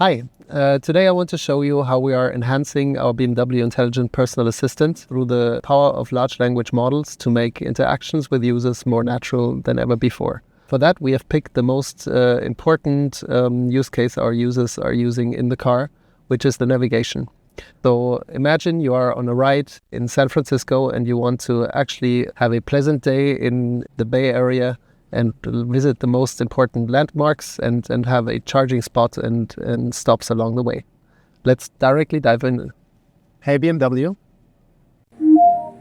Hi, today I want to show you how we are enhancing our BMW Intelligent Personal Assistant through the power of large language models to make interactions with users more natural than ever before. For that, we have picked the most important use case our users are using in the car, which is the navigation. So imagine you are on a ride in San Francisco and you want to actually have a pleasant day in the Bay Area and visit the most important landmarks and have a charging spot and stops along the way. Let's directly dive in. Hey BMW,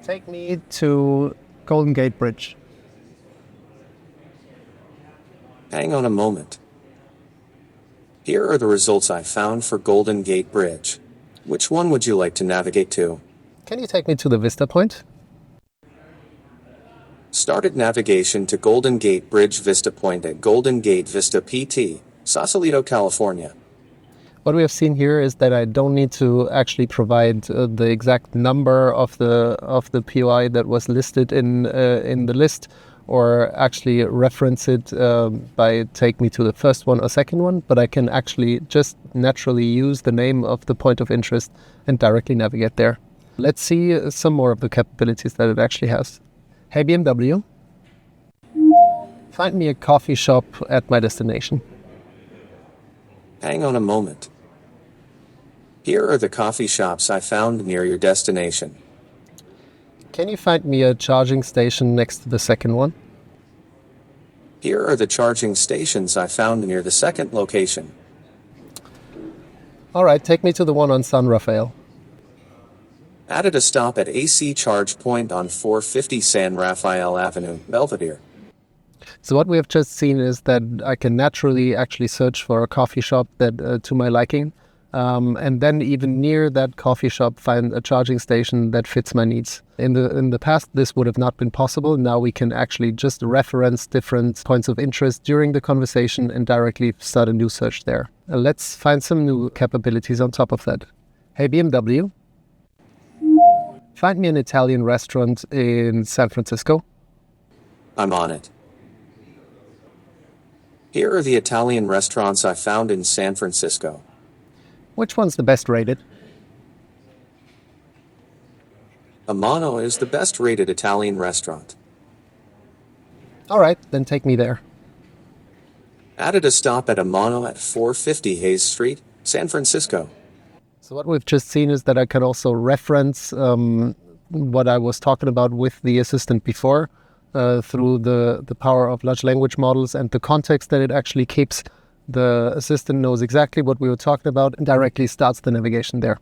take me to Golden Gate Bridge. Hang on a moment. Here are the results I found for Golden Gate Bridge. Which one would you like to navigate to? Can you take me to the Vista point? Started navigation to Golden Gate Bridge Vista Point at Golden Gate Vista PT, Sausalito, California. What we have seen here is that I don't need to actually provide the exact number of the POI that was listed in the list, or actually reference it by take me to the first one or second one, but I can actually just naturally use the name of the point of interest and directly navigate there. Let's see some more of the capabilities that it actually has. Hey BMW, find me a coffee shop at my destination. Hang on a moment. Here are the coffee shops I found near your destination. Can you find me a charging station next to the second one? Here are the charging stations I found near the second location. All right, take me to the one on San Rafael. Added a stop at AC Charge Point on 450 San Rafael Avenue, Belvedere. So what we have just seen is that I can naturally actually search for a coffee shop that to my liking, and then even near that coffee shop find a charging station that fits my needs. In the past, this would have not been possible. Now we can actually just reference different points of interest during the conversation and directly start a new search there. Let's find some new capabilities on top of that. Hey BMW, find me an Italian restaurant in San Francisco. I'm on it. Here are the Italian restaurants I found in San Francisco. Which one's the best rated? Amano is the best rated Italian restaurant. All right, then take me there. Added a stop at Amano at 450 Hayes Street, San Francisco. So what we've just seen is that I can also reference what I was talking about with the assistant before through the power of large language models and the context that it actually keeps. The assistant knows exactly what we were talking about and directly starts the navigation there.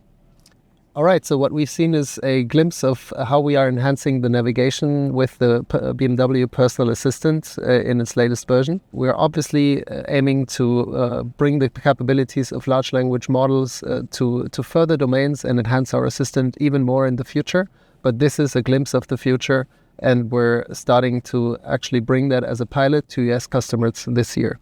All right, so what we've seen is a glimpse of how we are enhancing the navigation with the BMW Personal Assistant in its latest version. We're obviously aiming to bring the capabilities of large language models to further domains and enhance our assistant even more in the future. But this is a glimpse of the future, and we're starting to actually bring that as a pilot to US customers this year.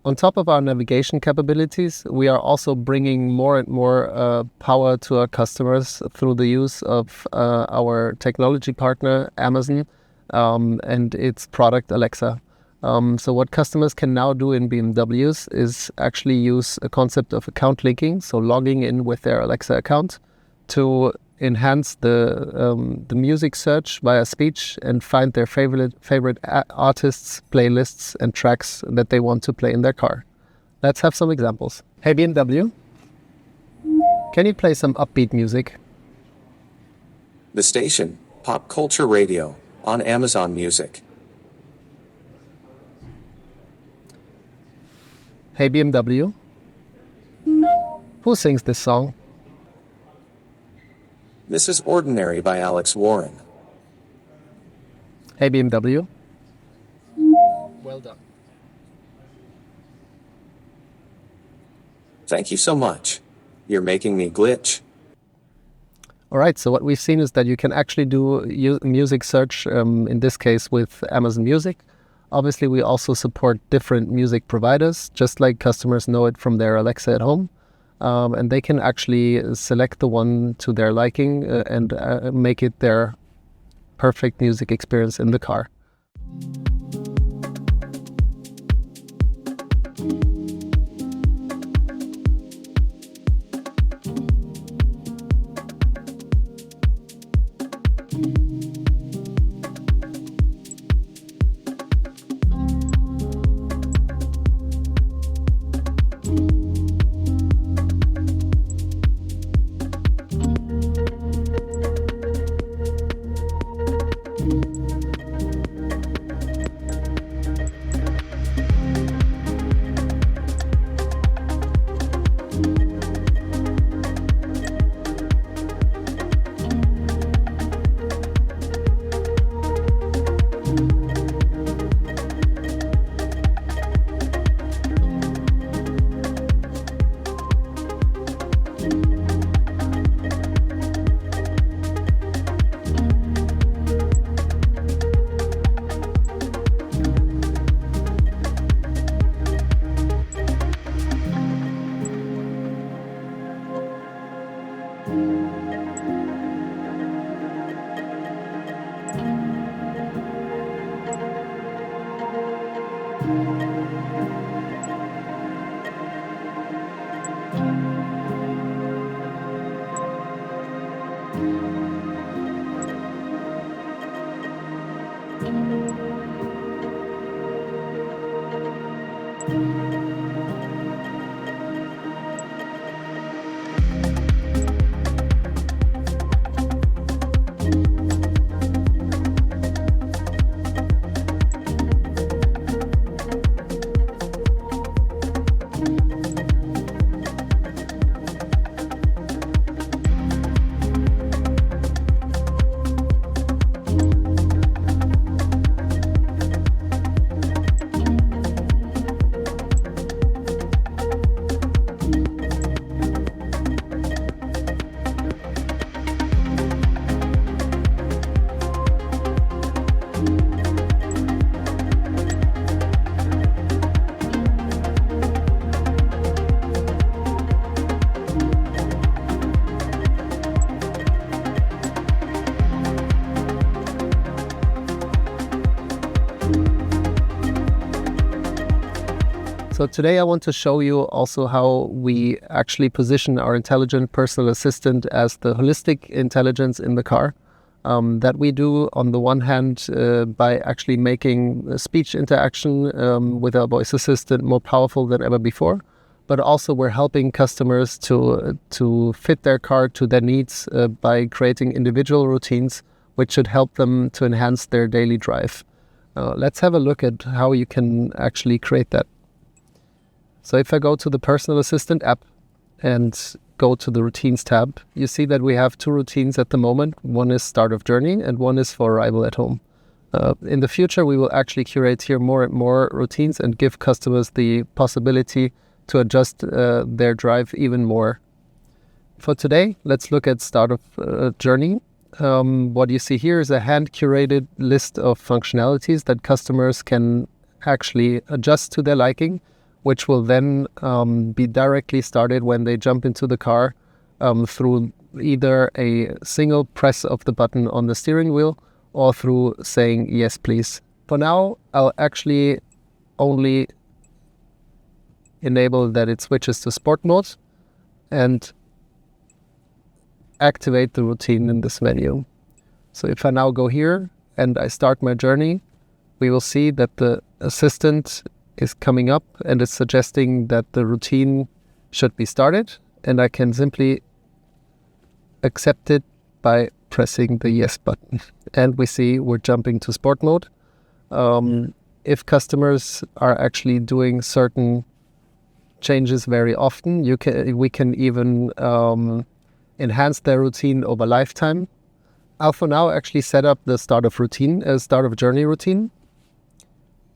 On top of our navigation capabilities, we are also bringing more and more power to our customers through the use of our technology partner, Amazon, and its product, Alexa. So what customers can now do in BMWs is actually use a concept of account linking, so logging in with their Alexa account to enhance the music search via speech and find their favorite artists, playlists, and tracks that they want to play in their car. Let's have some examples. Hey BMW, can you play some upbeat music? The station, Pop Culture Radio, on Amazon Music. Hey BMW, who sings this song? This is Ordinary by Alex Warren. Hey BMW. Well done. Thank you so much. You're making me glitch. All right, so what we've seen is that you can actually do music search, in this case with Amazon Music. Obviously, we also support different music providers, just like customers know it from their Alexa at home. And they can actually select the one to their liking and make it their perfect music experience in the car. So today I want to show you also how we actually position our intelligent personal assistant as the holistic intelligence in the car. That we do on the one hand by actually making speech interaction with our voice assistant more powerful than ever before, but also we're helping customers to fit their car to their needs by creating individual routines which should help them to enhance their daily drive. Let's have a look at how you can actually create that. So if I go to the Personal Assistant app and go to the Routines tab, you see that we have two routines at the moment. One is start of journey and one is for arrival at home. In the future, we will actually curate here more and more routines and give customers the possibility to adjust their drive even more. For today, let's look at start of journey. What you see here is a hand-curated list of functionalities that customers can actually adjust to their liking, which will then be directly started when they jump into the car through either a single press of the button on the steering wheel or through saying, yes, please. For now, I'll actually only enable that it switches to sport mode and activate the routine in this menu. So if I now go here and I start my journey, we will see that the assistant is coming up and it's suggesting that the routine should be started, and I can simply accept it by pressing the yes button. And we see we're jumping to sport mode. If customers are actually doing certain changes very often, we can even enhance their routine over lifetime. I'll for now actually set up the start of journey routine.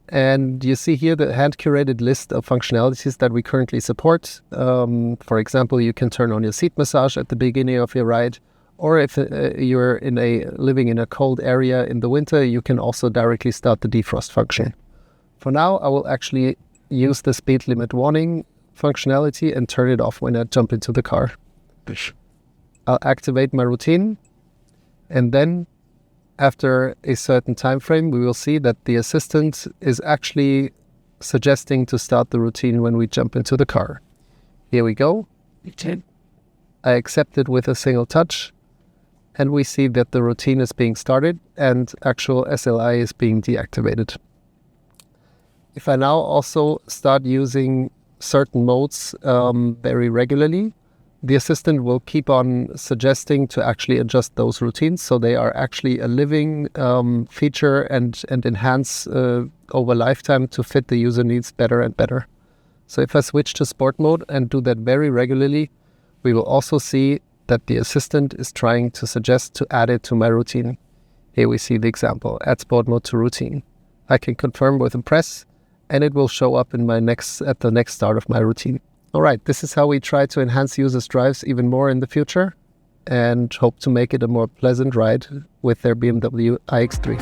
And you see here the hand-curated list of functionalities that we currently support. For example, you can turn on your seat massage at the beginning of your ride, or if you're living in a cold area in the winter, you can also directly start the defrost function. For now, I will actually use the speed limit warning functionality and turn it off when I jump into the car. I'll activate my routine, and then after a certain time frame, we will see that the assistant is actually suggesting to start the routine when we jump into the car. Here we go. I accept it with a single touch, and we see that the routine is being started and actual SLI is being deactivated. If I now also start using certain modes very regularly, the assistant will keep on suggesting to actually adjust those routines so they are actually a living feature and enhance over lifetime to fit the user needs better and better. So if I switch to sport mode and do that very regularly, we will also see that the assistant is trying to suggest to add it to my routine. Here we see the example, add sport mode to routine. I can confirm with a press and it will show up in at the next start of my routine. All right, this is how we try to enhance users' drives even more in the future and hope to make it a more pleasant ride with their BMW iX3.